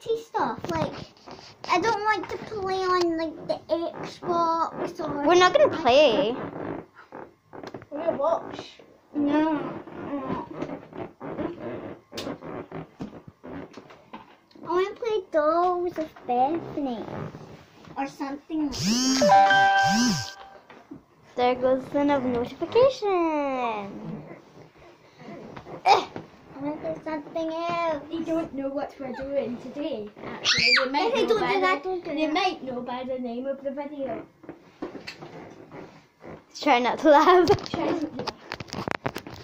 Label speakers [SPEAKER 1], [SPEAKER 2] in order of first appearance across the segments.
[SPEAKER 1] petty stuff. Like, I don't want to play on like the Xbox or.
[SPEAKER 2] We're not gonna play.
[SPEAKER 1] We're gonna watch. No. I want to play Dolls of Bethany or something like that.
[SPEAKER 2] There goes the notification.
[SPEAKER 1] I want to do something else.
[SPEAKER 3] They don't know what we're doing today. Actually, they might
[SPEAKER 1] If they
[SPEAKER 3] know
[SPEAKER 1] don't
[SPEAKER 3] by
[SPEAKER 1] do that,
[SPEAKER 3] the-
[SPEAKER 1] don't do
[SPEAKER 3] They
[SPEAKER 1] that.
[SPEAKER 3] might know by the name of the video.
[SPEAKER 2] Try not to laugh.
[SPEAKER 3] Try not to-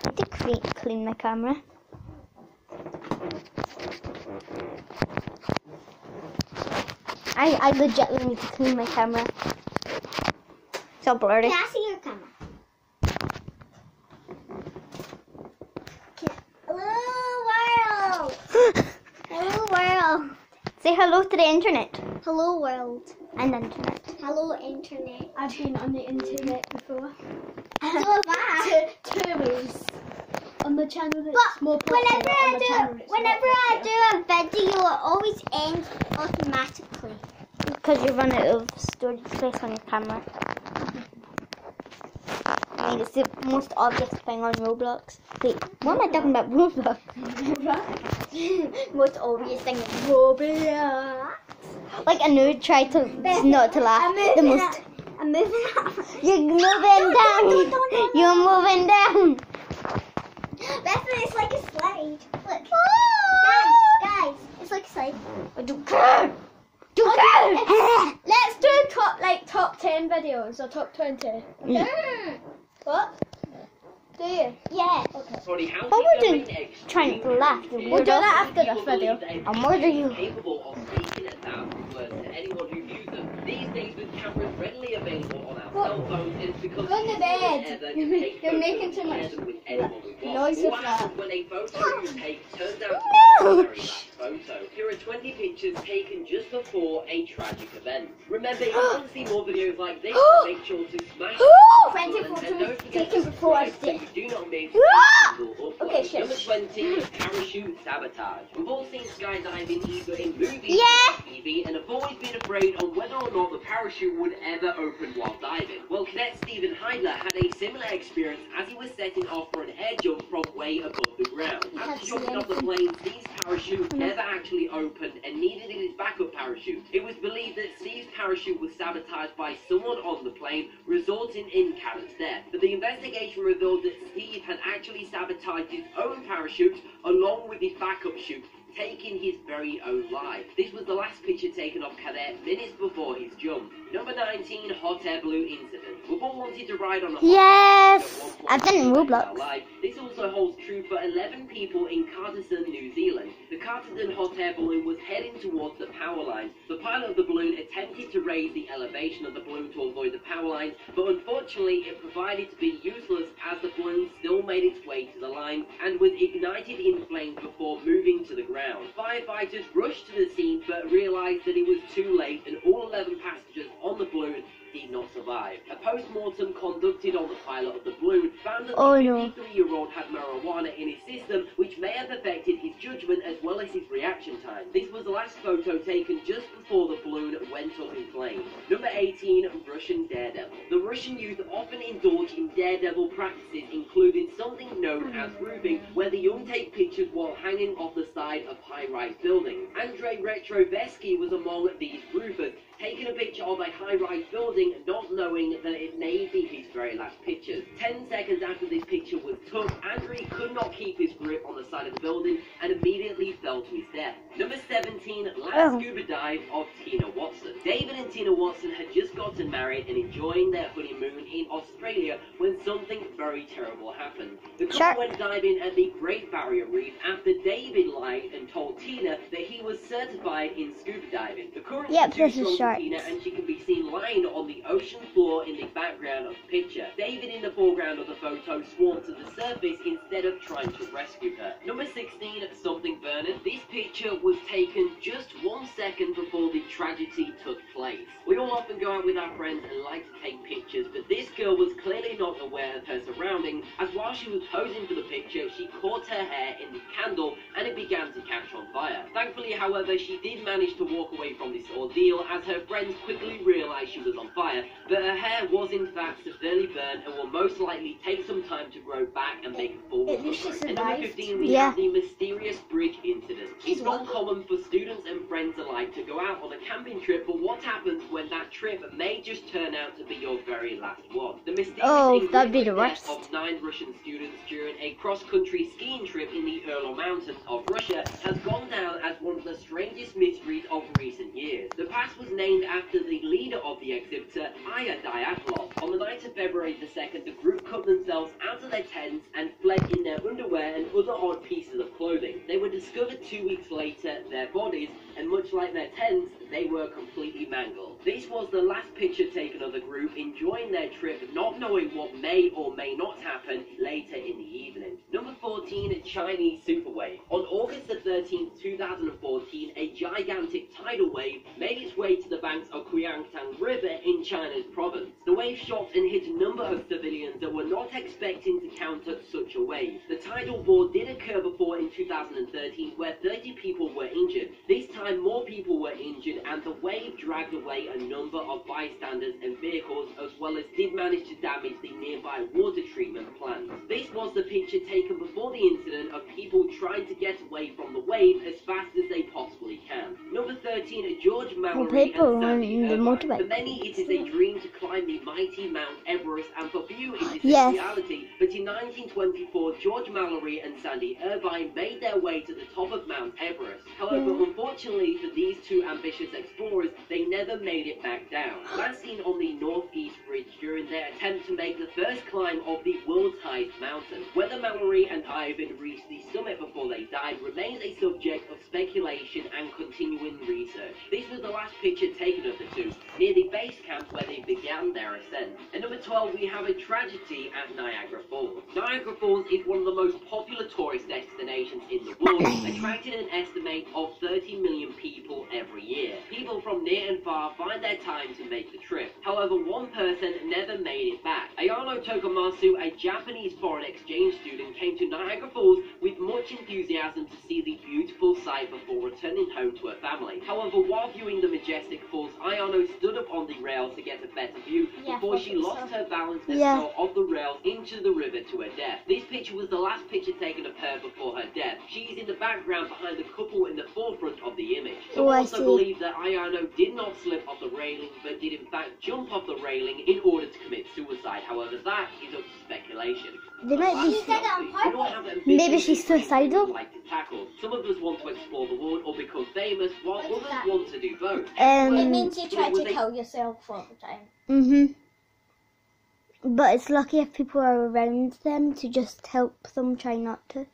[SPEAKER 2] I need to clean my camera. I legitimately need to clean my camera. It's all blurry.
[SPEAKER 1] Can I see your camera? Hello world. Hello world.
[SPEAKER 2] Say hello to the internet.
[SPEAKER 1] Hello world.
[SPEAKER 2] And internet.
[SPEAKER 1] Hello internet.
[SPEAKER 3] I've been on the internet before.
[SPEAKER 1] So have I.
[SPEAKER 3] Two ways. On the channel that's
[SPEAKER 1] But
[SPEAKER 3] more popular.
[SPEAKER 1] whenever
[SPEAKER 3] on the channel that's
[SPEAKER 1] whenever
[SPEAKER 3] not
[SPEAKER 1] I
[SPEAKER 3] popular.
[SPEAKER 1] do a video, it always ends automatically.
[SPEAKER 2] Because you run out of storage space on your camera. I mean, it's the most obvious thing on Roblox. Wait, what am I talking about Roblox?
[SPEAKER 1] Most obvious thing is Roblox.
[SPEAKER 2] Like a nerd tried to not to laugh. The most.
[SPEAKER 1] I'm moving up.
[SPEAKER 2] You're moving down. You're moving down.
[SPEAKER 1] Bethany, it's like a slide. Look. Guys, it's like a slide.
[SPEAKER 2] I don't care. Don't care.
[SPEAKER 3] Let's do top 10 videos or top 20. What? Do you?
[SPEAKER 1] Yeah.
[SPEAKER 3] Okay.
[SPEAKER 2] What we're doing? Trying to laugh.
[SPEAKER 3] We'll do that after this video.
[SPEAKER 2] I'll murder you.
[SPEAKER 4] Capable of speaking 1,000 words to anyone who views them. These days, with cameras readily available on our cell phones, it's because
[SPEAKER 3] Go on the bed.
[SPEAKER 4] whoever
[SPEAKER 3] You're
[SPEAKER 4] can take
[SPEAKER 3] you're
[SPEAKER 4] photos
[SPEAKER 3] making too
[SPEAKER 4] and
[SPEAKER 3] much
[SPEAKER 4] share them with anyone we want.
[SPEAKER 3] noise with
[SPEAKER 4] What
[SPEAKER 3] that.
[SPEAKER 4] happens when a photo you take turns out to be a very bad photo? Here are 20 pictures taken just before a tragic event. Remember, if you want to see more videos like this, make sure to smash the
[SPEAKER 3] 20
[SPEAKER 4] button and
[SPEAKER 3] photos
[SPEAKER 4] don't forget
[SPEAKER 3] taken
[SPEAKER 4] to
[SPEAKER 3] before I
[SPEAKER 4] subscribe so
[SPEAKER 3] sleep.
[SPEAKER 4] you do not miss
[SPEAKER 2] Ah!
[SPEAKER 4] a single upload.
[SPEAKER 3] Okay,
[SPEAKER 4] Number
[SPEAKER 3] shush.
[SPEAKER 4] 20 is parachute sabotage. We've all seen skydiving either in movies
[SPEAKER 2] Yeah.
[SPEAKER 4] or TV and have always been afraid on whether or not the parachute would ever open while diving. Well, Cadet Stephen Heidler had a similar experience as he was setting off for an air jump from way above the ground. After jumping off the plane, Steve's parachute never actually opened and needed his backup parachute. It was believed that Steve's parachute was sabotaged by someone on the plane, resulting in Cadet's death. But the investigation revealed that Steve had actually sabotaged his own parachute along with his backup chute, taking his very own life. This was the last picture taken of Cadet minutes before his jump. Number 19, hot air balloon incident. We've all wanted to ride on a hot
[SPEAKER 2] Yes.
[SPEAKER 4] air balloon at one
[SPEAKER 2] I've done it in
[SPEAKER 4] point
[SPEAKER 2] Roblox.
[SPEAKER 4] our life. This also holds true for 11 people in Carterton, New Zealand. The Carterton hot air balloon was heading towards the power lines. The pilot of the balloon attempted to raise the elevation of the balloon to avoid the power lines, but unfortunately it provided to be useless as the balloon still made its way to the line and was ignited in flames before moving to the ground. Firefighters rushed to the scene but realized that it was too late and all 11 passengers on the balloon did not survive. A post-mortem conducted on the pilot of the balloon found that the 53-year-old had marijuana in his system, which may have affected his judgment as well as his reaction time. This was the last photo taken just before the balloon went up in flames. Number 18, Russian daredevil. The Russian youth often indulge in daredevil practices, including something known as roofing, where the young take pictures while hanging off the side of high-rise buildings. Andrei Retrovesky was among these roofers, taking a picture of a high-rise building, not knowing that it may be his very last pictures. 10 seconds after this picture was took, Andrei could not keep his grip on the side of the building and immediately fell to his death. Number 17, last scuba dive of Tina Watson. David and Tina Watson had just gotten married and enjoying their honeymoon in Australia when something very terrible happened. The couple went diving at the Great Barrier Reef after David lied and told Tina that he was certified in scuba diving. The currents were too strong for Tina and she can be seen lying on the ocean floor in the background of the picture. David in the foreground of the photo swam to the surface instead of trying to rescue her. Number 16, something burning. This picture was taken just 1 seconds before the tragedy took place. We all often go out with our friends and like to take pictures, but this girl was clearly not aware of her surroundings, as while she was posing for the picture, she caught her hair in the candle and it began to catch on fire. Thankfully, however, she did manage to walk away from this ordeal, as her friends quickly realized she was on fire, but her hair was in fact severely burned and will most likely take some time to grow back and make a full
[SPEAKER 3] At least she
[SPEAKER 4] recovery. And number
[SPEAKER 3] survived.
[SPEAKER 4] 15, we have the mysterious bridge incident. It's not
[SPEAKER 3] lucky.
[SPEAKER 4] common for students and friends alike to go out on a camping trip, but what happens when that trip may just turn out to be your very last one? The mysterious
[SPEAKER 2] that'd be the
[SPEAKER 4] death
[SPEAKER 2] worst.
[SPEAKER 4] of 9 Russian students during a cross-country skiing trip in the Urals Mountains of Russia has gone down as one of the strangest mysteries of recent years. The pass was named after the leader of the exhibitor, Aya Dyatlov. On the night of February the 2nd, the group cut themselves out of their tents and fled in their underwear and other odd pieces of clothing. They were discovered 2 weeks later, their bodies, and much like their tents, they were completely mangled. This was the last picture taken of the group enjoying their trip, not knowing what may or may not happen later in the evening. Number 14, Chinese superwave. On August the 13th, 2014, a gigantic tidal wave made its way to the banks of Qiangtang River in China's province. The wave shocked and hit a number of civilians that were not expecting to counter such a wave. The tidal bore did occur before in 2013, where 30 people were injured. This time more people were injured, and the wave dragged away a number of bystanders and vehicles, as well as did manage to damage the nearby water treatment plant. This was the picture taken before the incident of people trying to get away from the wave as fast as they possibly can. Number 13, George Mallory
[SPEAKER 2] people
[SPEAKER 4] and Sandy
[SPEAKER 2] on the
[SPEAKER 4] Irvine.
[SPEAKER 2] motorbike.
[SPEAKER 4] For many, it is a dream to climb the mighty Mount Everest, and for few, it is
[SPEAKER 2] Yes.
[SPEAKER 4] a reality. But in 1924, George Mallory and Sandy Irvine made their way to the top of Mount Everest. However, unfortunately for these two ambitious explorers, they never made it back down. Last seen on the northeast ridge during their attempt to make the first climb of the world's highest mountain. Whether Mallory and Ivan reached the summit before they died remains a subject of speculation and continuing research. This was the last picture taken of the two, near the base camp where they began their ascent. At number 12, we have a tragedy at Niagara Falls. Niagara Falls is one of the most popular tourist destinations in the world, attracting an estimate of 30 million people every year. People from near and far find their time to make the trip. However, one person never made it back. Ayano Tokumasu, a Japanese foreign exchange student, came to Niagara Falls with much enthusiasm to see the beautiful sight before returning home to her family. However, while viewing the majestic falls, Ayano stood up on the rails to get a better view before she lost her balance and fell off the rails into the river to her death. This picture was the last picture taken of her before her death. She is in the background behind the couple in the forefront of the image. Some also believe that Ayano did not slip off the railing, but did in fact jump off the railing in order to commit suicide. However, that is up to speculation.
[SPEAKER 2] They might be.
[SPEAKER 1] She said it on
[SPEAKER 4] We all
[SPEAKER 1] purpose.
[SPEAKER 4] have ambitions
[SPEAKER 2] Maybe she's
[SPEAKER 4] in things
[SPEAKER 2] suicidal.
[SPEAKER 4] we like to tackle. Some of us want to explore the world or become famous, while others want to do both.
[SPEAKER 3] It means you try to kill yourself all the time.
[SPEAKER 2] But it's lucky if people are around them to just help them try not to.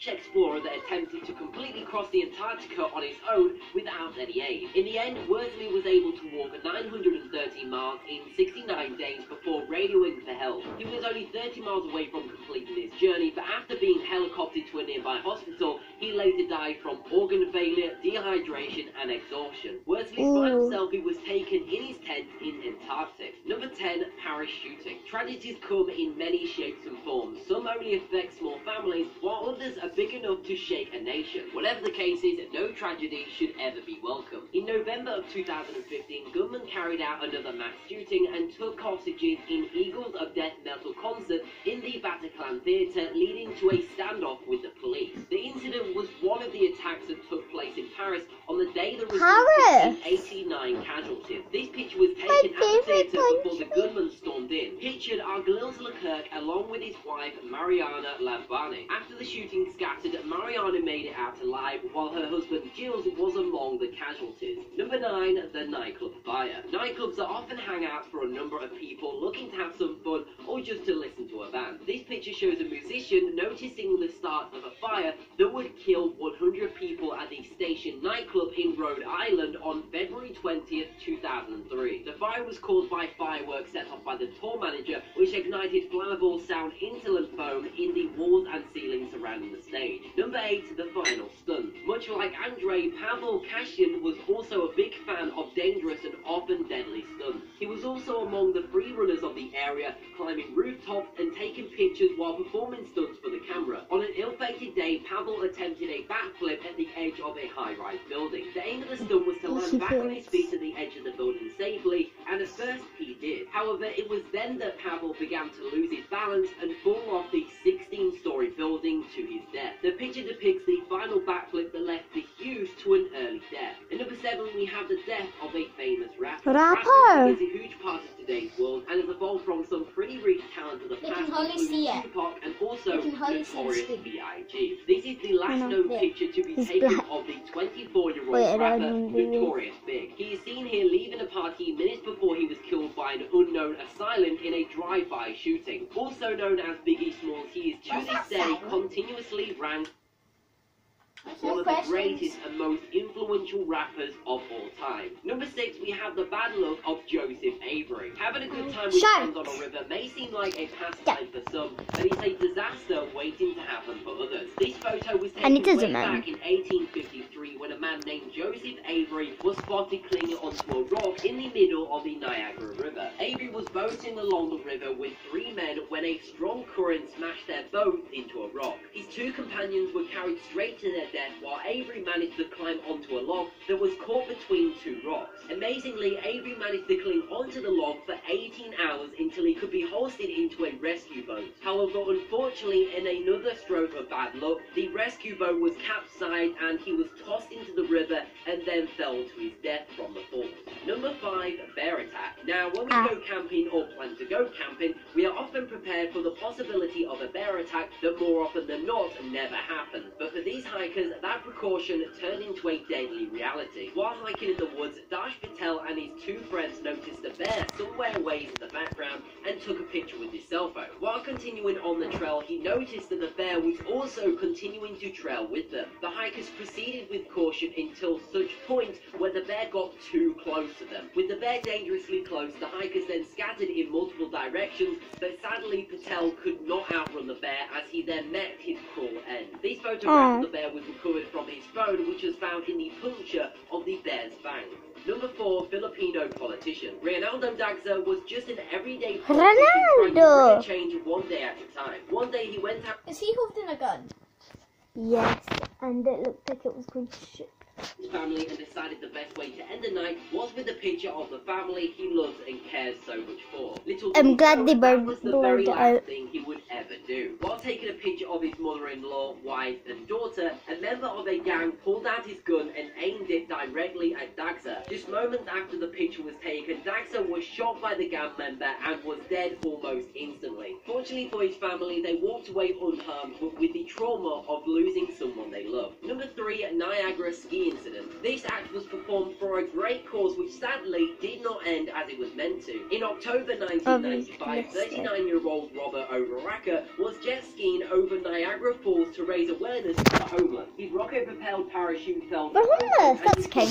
[SPEAKER 4] Explorer that attempted to completely cross the Antarctica on his own without any aid. In the end, Worsley was able to walk 930 miles in 69 days before radioing for help. He was only 30 miles away from completing his journey, but after being helicoptered to a nearby hospital, he later died from organ failure, dehydration, and exhaustion. Worsley's final selfie was taken in his tent in Antarctic. Number 10, parachuting. Tragedies come in many shapes and forms. Some only affect small families, while others are big enough to shake a nation. Whatever the case is, no tragedy should ever be welcome. In November of 2015, gunmen carried out another mass shooting and took hostages in Eagles of Death metal concert in the Bataclan Theatre, leading to a standoff with the police. The incident was one of the attacks that took place in Paris on the day that resulted in 89 casualties. This picture was taken at the theatre before the gunmen stormed in. Pictured are Gilles Leclerc along with his wife Mariana Lambani. After the shooting scattered, Mariana made it out alive, while her husband Gilles was among the casualties. Number 9, the nightclub fire. Nightclubs are often hangouts for a number of people looking to have some fun or just to listen to a band. This picture shows a musician noticing the start of a fire that would kill 100 people at the Station nightclub in Rhode Island on February 20th, 2003. The fire was caused by fireworks set off by the tour manager, which ignited flammable sound insulent foam in the walls and ceiling surrounding the stage. Number 8, the final stunt. Much like Andrei, Pavel Kashin was also a big fan of dangerous and often deadly stunts. He was also among the free runners of the area, climbing rooftops and taking pictures while performing stunts for the camera. On an ill-fated day, Pavel attempted a backflip at the edge of a high-rise building. The aim of the stunt was to land back on his feet at the edge of the building safely, and at first he did. However, it was then that Pavel began to lose his balance and fall off the 16-story building to his death. The picture depicts the final backflip that left the Hughes to an early death. At number 7, we have the death of a famous rapper. Rapping is a huge part of today's world and has evolved from some pretty rich talent of the past, including Tupac and also Notorious B.I.G. This is the last known picture to be taken of the 24-year-old rapper Notorious Big. He is seen here leaving a party minutes before he was killed by an unknown assailant in a drive-by shooting. Also known as Biggie Smalls, he is to this day continuously ranked one of the greatest and most influential rappers of all time. Number 6, we have the bad luck of Joseph Avery. Having a good time with friends on a river may seem like a pastime for some, but it's a disaster waiting to happen for others. This photo was taken way back in 1853 when a man named Joseph Avery was spotted clinging onto a rock in the middle of the Niagara River. Avery was boating along the river with 3 men when a strong current smashed their boat into a rock. His 2 companions were carried straight to their death while Avery managed to climb onto a log that was caught between 2 rocks. Amazingly, Avery managed to cling onto the log for 18 hours until he could be hoisted into a rescue boat. However, unfortunately, in another stroke of bad luck, the rescue boat was capsized and he was tossed into the river and then fell to his death from the fall. Number 5, bear attack. Now, when we go camping or plan to go camping, we are often prepared for the possibility of a bear attack that more often than not never happens. But for these hikers, that precaution turned into a deadly reality. While hiking in the woods, Dash Patel and his 2 friends noticed a bear somewhere away in the background and took a picture with his cell phone. While continuing on the trail, he noticed that the bear was also continuing to trail with them. The hikers proceeded with caution until such point where the bear got too close to them. With the bear dangerously close, the hikers then scattered in multiple directions, but sadly Patel could not outrun the bear as he then met his cruel end. These photographs of the bear was recovered from his phone, which was found in the puncture of the bear's fang. Number 4, Filipino politician. Reynaldo Dagsa was just an everyday politician trying to bring a change one day at a time. One day he went out...
[SPEAKER 3] Is he holding a gun?
[SPEAKER 2] Yes, and it looked like it was going to shoot
[SPEAKER 4] his family and decided the best way to end the night was with a picture of the family he loves and cares so much for.
[SPEAKER 2] I'm glad they
[SPEAKER 4] that was the very
[SPEAKER 2] blurred
[SPEAKER 4] last
[SPEAKER 2] out.
[SPEAKER 4] thing he would ever do. While taking a picture of his mother-in-law, wife and daughter, a member of a gang pulled out his gun and aimed it directly at Dagsa. Just moments after the picture was taken, Dagsa was shot by the gang member and was dead almost instantly. Fortunately for his family, they walked away unharmed, but with the trauma of losing someone they love. Number 3, Niagara ski incident. This act was performed for a great cause which sadly did not end as it was meant to. In October 1995, 39-year-old Robert Overracker was jet skiing over Niagara Falls to raise awareness for the homeless. His rocket-propelled parachute fell
[SPEAKER 2] That's king.